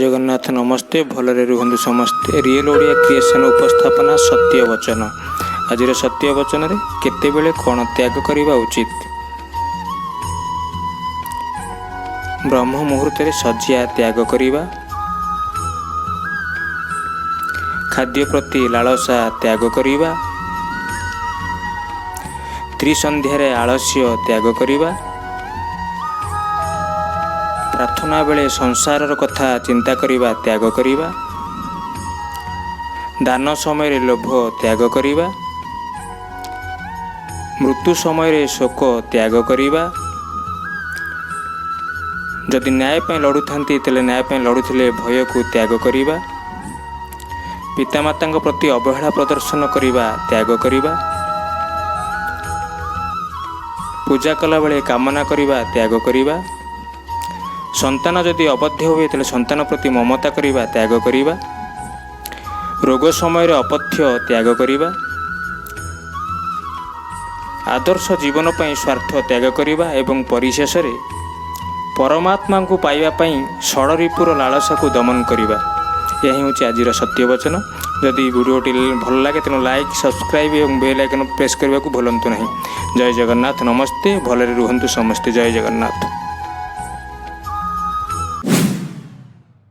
जगन्नाथ नमस्ते भलरे रुहंतु समस्ते। Real Odia creation उपस्थापना सत्य वचन। आज सत्य वचन रे केतेबेले कौन त्याग करने उचित। ब्रह्म मुहूर्त सजिया त्याग करने, खाद्य प्रति लालसा त्याग करने, त्रिसंध्यारे आलस्य त्याग करने, प्रार्थना बेले संसार कथा चिंता करने त्याग करने, दान समय लोभ त्याग करने, मृत्यु समय शोक त्याग करने, जदि न्याय पर लड़ू था तेल न्याय पर लड़ुले भय को त्याग करने, पितामाता प्रति अवहेला प्रदर्शन करने त्याग करने, पूजा कला बेले कामना करने त्याग करने, संतान जदि अबद्ध हुए तेल संतान प्रति ममता करने त्याग करने, रोग समय अपथ्य त्याग करने, आदर्श जीवन पर स्वार्थ त्याग करने एवं परिशेष परमात्मा को पाइबापी षड़रिपुर लालसा को दमन करने। यही हूँ आज सत्य वचन। जदि वीडियोटी भल लगे तेणु लाइक सब्सक्राइब और बेल आइकन प्रेस करने को भूलु नहीं। जय जगन्नाथ नमस्ते भलरे रुहंतु समस्ते। जय जगन्नाथ।